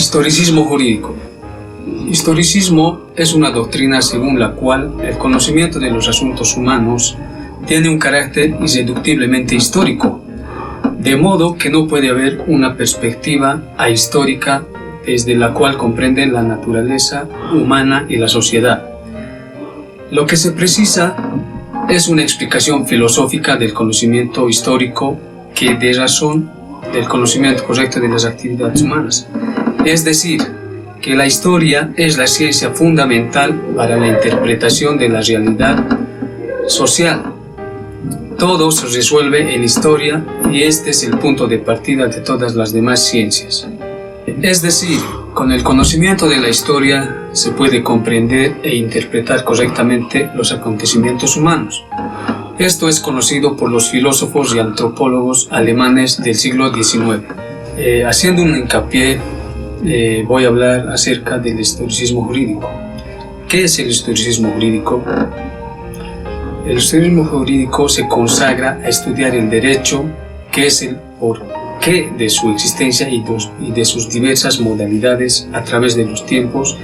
Historicismo jurídico. Historicismo es una doctrina según la cual el conocimiento de los asuntos humanos tiene un carácter irreductiblemente histórico, de modo que no puede haber una perspectiva ahistórica desde la cual comprenden la naturaleza humana y la sociedad. Lo que se precisa es una explicación filosófica del conocimiento histórico que dé razón del conocimiento correcto de las actividades humanas. Es decir, que la historia es la ciencia fundamental para la interpretación de la realidad social. Todo se resuelve en historia y este es el punto de partida de todas las demás ciencias. Es decir, con el conocimiento de la historia se puede comprender e interpretar correctamente los acontecimientos humanos. Esto es conocido por los filósofos y antropólogos alemanes del siglo XIX. Haciendo un hincapié, voy a hablar acerca del historicismo jurídico. ¿Qué es el historicismo jurídico? El historicismo jurídico se consagra a estudiar el derecho, que es el porqué de su existencia y de sus diversas modalidades a través de los tiempos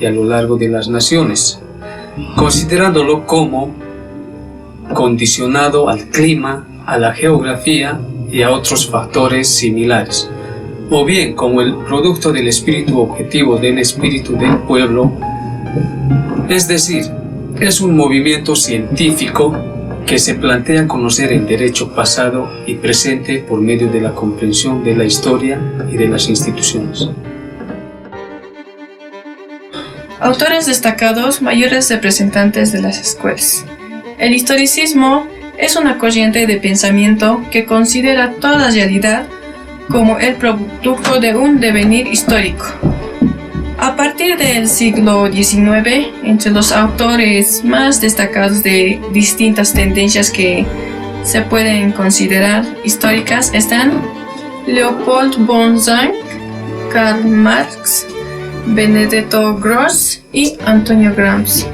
y a lo largo de las naciones, considerándolo como condicionado al clima, a la geografía y a otros factores similares, o bien como el producto del espíritu objetivo del espíritu del pueblo, es decir, es un movimiento científico que se plantea conocer el derecho pasado y presente por medio de la comprensión de la historia y de las instituciones. Autores destacados, mayores representantes de las escuelas. El historicismo es una corriente de pensamiento que considera toda realidad como el producto de un devenir histórico. A partir del siglo XIX, entre los autores más destacados de distintas tendencias que se pueden considerar históricas están Leopold von Ranke, Karl Marx, Benedetto Gross y Antonio Gramsci.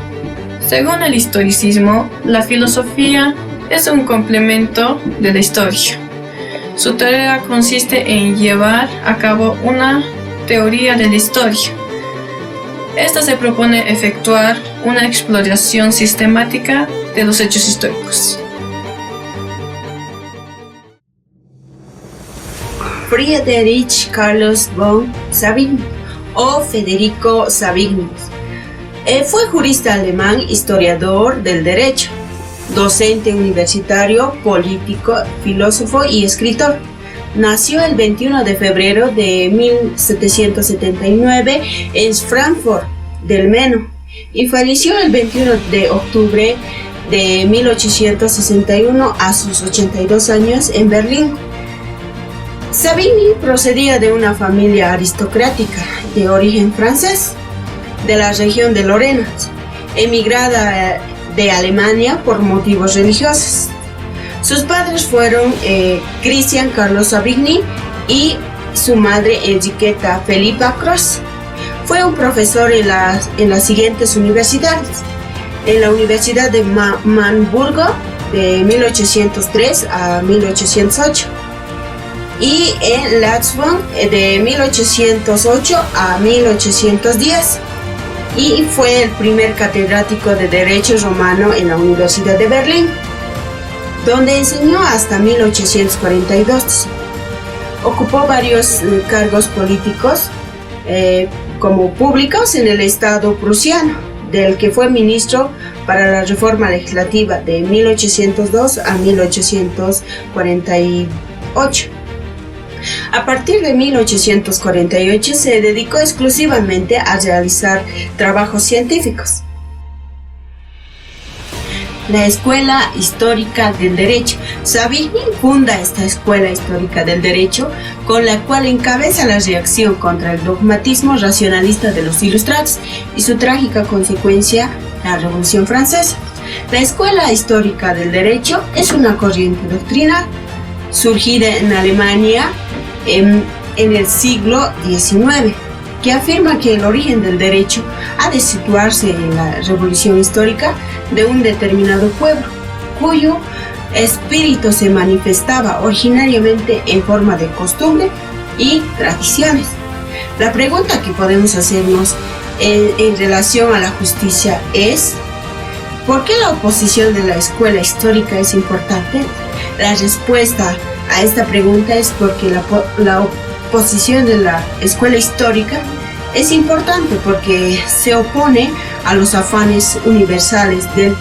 Según el historicismo, la filosofía es un complemento de la historia. Su tarea consiste en llevar a cabo una teoría de la historia. Esta se propone efectuar una exploración sistemática de los hechos históricos. Friedrich Carlos von Savigny o Federico Savigny fue jurista alemán, historiador del derecho, docente universitario, político, filósofo y escritor. Nació el 21 de febrero de 1779 en Frankfurt del Meno y falleció el 21 de octubre de 1861 a sus 82 años en Berlín. Savigny procedía de una familia aristocrática de origen francés, de la región de Lorena, emigrada de Alemania por motivos religiosos. Sus padres fueron Christian Carlos Savigny y su madre Enriqueta Felipa Cross. Fue un profesor en las siguientes universidades: en la Universidad de Marburgo de 1803 a 1808 y en Landshut de 1808 a 1810. Y fue el primer catedrático de Derecho Romano en la Universidad de Berlín, donde enseñó hasta 1842. Ocupó varios cargos políticos como públicos en el Estado prusiano, del que fue ministro para la reforma legislativa de 1802 a 1848. A partir de 1848 se dedicó exclusivamente a realizar trabajos científicos. La Escuela Histórica del Derecho. Savigny funda esta Escuela Histórica del Derecho, con la cual encabeza la reacción contra el dogmatismo racionalista de los ilustrados y su trágica consecuencia, la Revolución Francesa. La Escuela Histórica del Derecho es una corriente doctrinal surgida en Alemania en el siglo XIX, que afirma que el origen del derecho ha de situarse en la revolución histórica de un determinado pueblo, cuyo espíritu se manifestaba originariamente en forma de costumbre y tradiciones. La pregunta que podemos hacernos en relación a la justicia es: ¿por qué la oposición de la escuela histórica es importante? La respuesta a esta pregunta es porque la oposición de la escuela histórica es importante porque se opone a los afanes universales del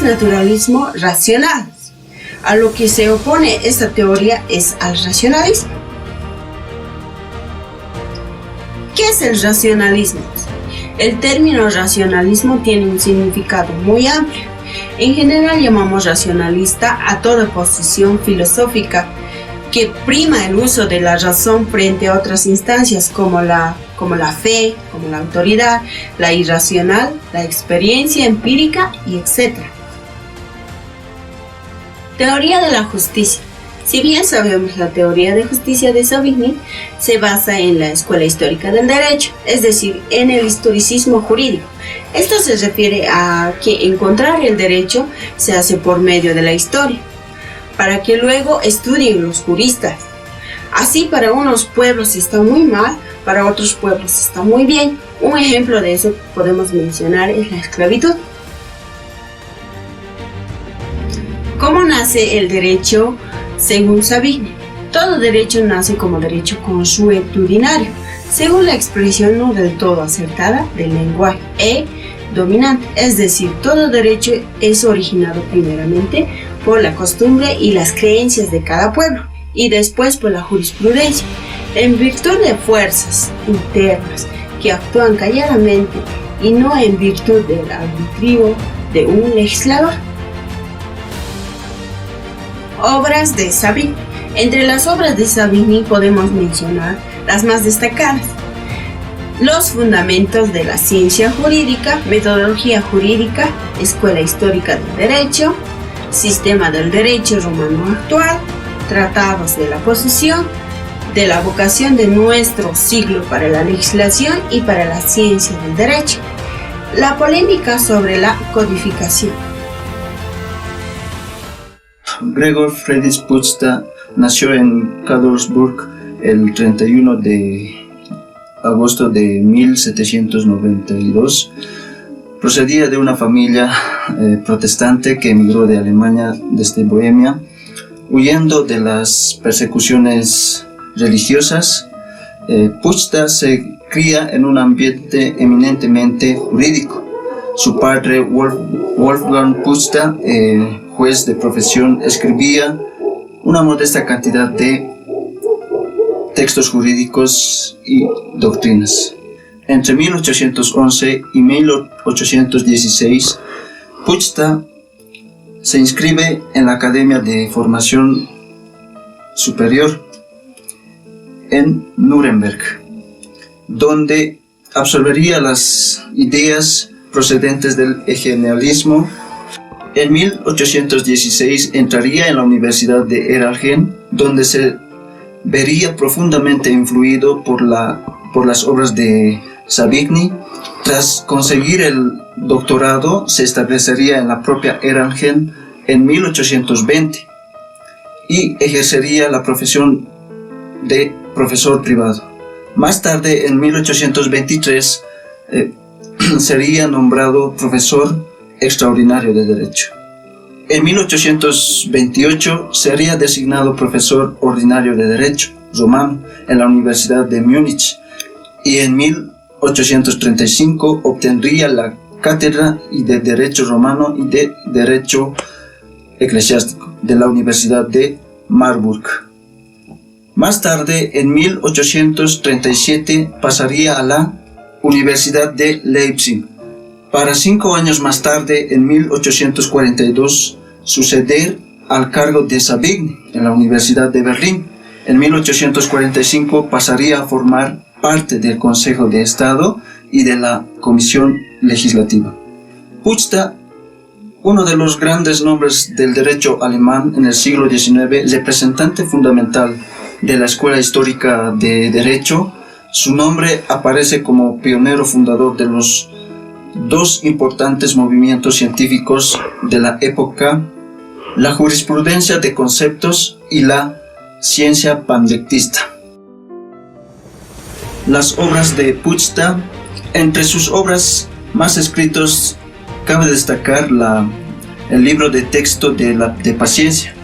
naturalismo racional. A lo que se opone esta teoría es al racionalismo. ¿Qué es el racionalismo? El término racionalismo tiene un significado muy amplio. En general llamamos racionalista a toda posición filosófica que prima el uso de la razón frente a otras instancias como la fe, como la autoridad, la irracional, la experiencia empírica y etc. Teoría de la justicia. Si bien sabemos, la teoría de justicia de Savigny se basa en la escuela histórica del derecho, es decir, en el historicismo jurídico. Esto se refiere a que encontrar el derecho se hace por medio de la historia, para que luego estudien los juristas. Así, para unos pueblos está muy mal, para otros pueblos está muy bien. Un ejemplo de eso que podemos mencionar es la esclavitud. ¿Cómo nace el derecho según Savigny? Todo derecho nace como derecho consuetudinario, según la expresión no del todo acertada del lenguaje dominante, es decir, todo derecho es originado primeramente por la costumbre y las creencias de cada pueblo, y después por la jurisprudencia, en virtud de fuerzas internas que actúan calladamente y no en virtud del arbitrio de un legislador. Obras de Savigny. Entre las obras de Savigny podemos mencionar las más destacadas: Los fundamentos de la ciencia jurídica, Metodología jurídica, Escuela histórica del derecho, Sistema del derecho romano actual, Tratados de la posesión, de la vocación de nuestro siglo para la legislación y para la ciencia del derecho, la polémica sobre la codificación. Gregor Friedrich Puszta nació en Cadolzburg el 31 de agosto de 1792. Procedía de una familia protestante que emigró de Alemania desde Bohemia, huyendo de las persecuciones religiosas. Puszta se cría en un ambiente eminentemente jurídico. Su padre, Wolfgang Puszta, juez de profesión, escribía una modesta cantidad de textos jurídicos y doctrinas. Entre 1811 y 1816, Puszta se inscribe en la Academia de Formación Superior en Nuremberg, donde absorbería las ideas procedentes del hegelianismo. En 1816 entraría en la Universidad de Erlangen, donde se vería profundamente influido por las obras de Savigny. Tras conseguir el doctorado, se establecería en la propia Erlangen en 1820 y ejercería la profesión de profesor privado. Más tarde, en 1823, sería nombrado profesor extraordinario de Derecho. En 1828 sería designado profesor ordinario de Derecho romano en la Universidad de Múnich, y en 1835 obtendría la cátedra de Derecho Romano y de Derecho Eclesiástico de la Universidad de Marburg. Más tarde, en 1837, pasaría a la Universidad de Leipzig, para 5 años más tarde, en 1842, suceder al cargo de Savigny en la Universidad de Berlín. En 1845 pasaría a formar parte del Consejo de Estado y de la Comisión Legislativa. Puszta, uno de los grandes nombres del derecho alemán en el siglo XIX, representante fundamental de la Escuela Histórica de Derecho, su nombre aparece como pionero fundador de los dos importantes movimientos científicos de la época: la jurisprudencia de conceptos y la ciencia pandectista. las obras de Puchta. Entre sus obras más escritas cabe destacar el libro de texto de Paciencia,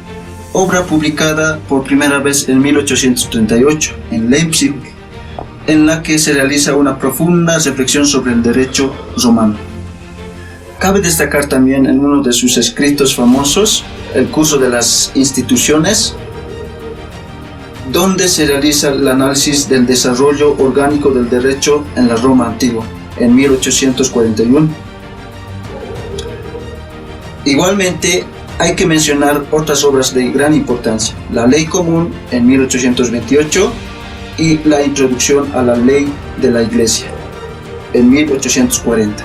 obra publicada por primera vez en 1838 en Leipzig, en la que se realiza una profunda reflexión sobre el derecho romano. Cabe destacar también en uno de sus escritos famosos, el curso de las instituciones, donde se realiza el análisis del desarrollo orgánico del derecho en la Roma antigua, en 1841. Igualmente, hay que mencionar otras obras de gran importancia: la Ley Común en 1828 y la Introducción a la Ley de la Iglesia en 1840.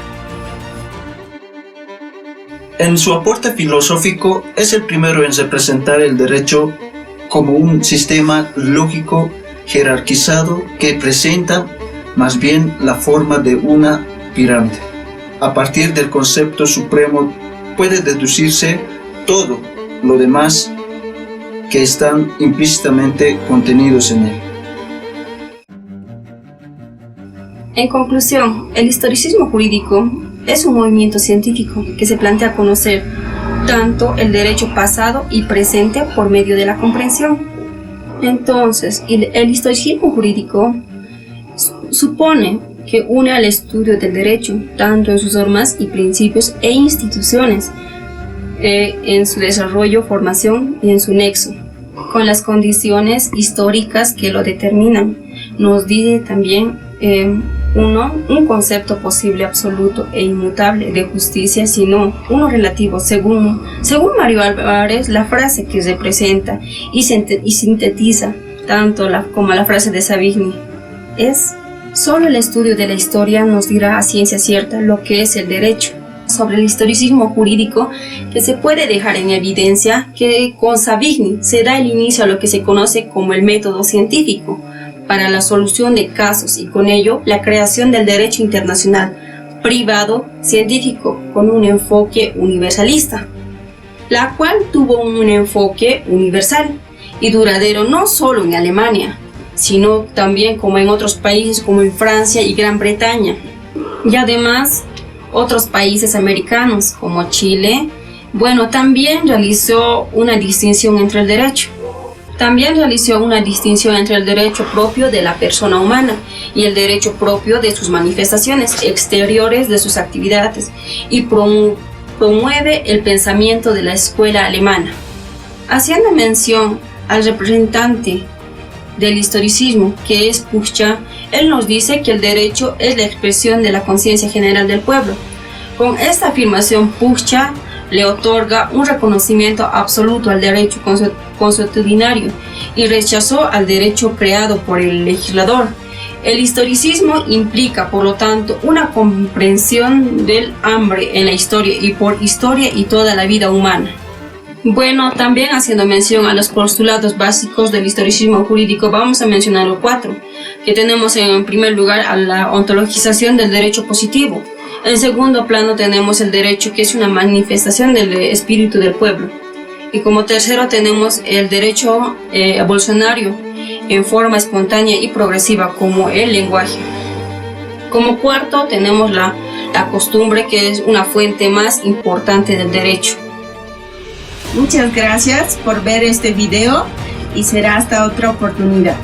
En su aporte filosófico es el primero en representar el derecho como un sistema lógico jerarquizado que presenta más bien la forma de una pirámide. A partir del concepto supremo puede deducirse todo lo demás que están implícitamente contenidos en él. En conclusión, el historicismo jurídico es un movimiento científico que se plantea conocer tanto el derecho pasado y presente por medio de la comprensión. Entonces, el historicismo jurídico supone que une al estudio del derecho, tanto en sus normas y principios e instituciones, en su desarrollo, formación y en su nexo, con las condiciones históricas que lo determinan. Nos dice también un concepto posible, absoluto e inmutable de justicia, sino uno relativo, según Mario Álvarez, la frase que representa y sintetiza tanto como la frase de Savigny es: solo el estudio de la historia nos dirá a ciencia cierta lo que es el derecho. Sobre el historicismo jurídico, que se puede dejar en evidencia que con Savigny se da el inicio a lo que se conoce como el método científico para la solución de casos y con ello la creación del derecho internacional privado científico con un enfoque universalista, la cual tuvo un enfoque universal y duradero no solo en Alemania, sino también como en otros países como en Francia y Gran Bretaña, y además otros países americanos como Chile. También realizó una distinción entre el derecho. También realizó una distinción entre el derecho propio de la persona humana y el derecho propio de sus manifestaciones exteriores de sus actividades y promueve el pensamiento de la escuela alemana. Haciendo mención al representante del historicismo, que es Puchta, él nos dice que el derecho es la expresión de la conciencia general del pueblo. Con esta afirmación, Puchta le otorga un reconocimiento absoluto al derecho consuetudinario y rechazó al derecho creado por el legislador. El historicismo implica, por lo tanto, una comprensión del hambre en la historia y por historia y toda la vida humana. También haciendo mención a los postulados básicos del historicismo jurídico, vamos a mencionar los 4, que tenemos en primer lugar a la ontologización del derecho positivo. En segundo plano tenemos el derecho, que es una manifestación del espíritu del pueblo. Y como tercero tenemos el derecho evolucionario en forma espontánea y progresiva, como el lenguaje. Como cuarto tenemos la costumbre, que es una fuente más importante del derecho. Muchas gracias por ver este video y será hasta otra oportunidad.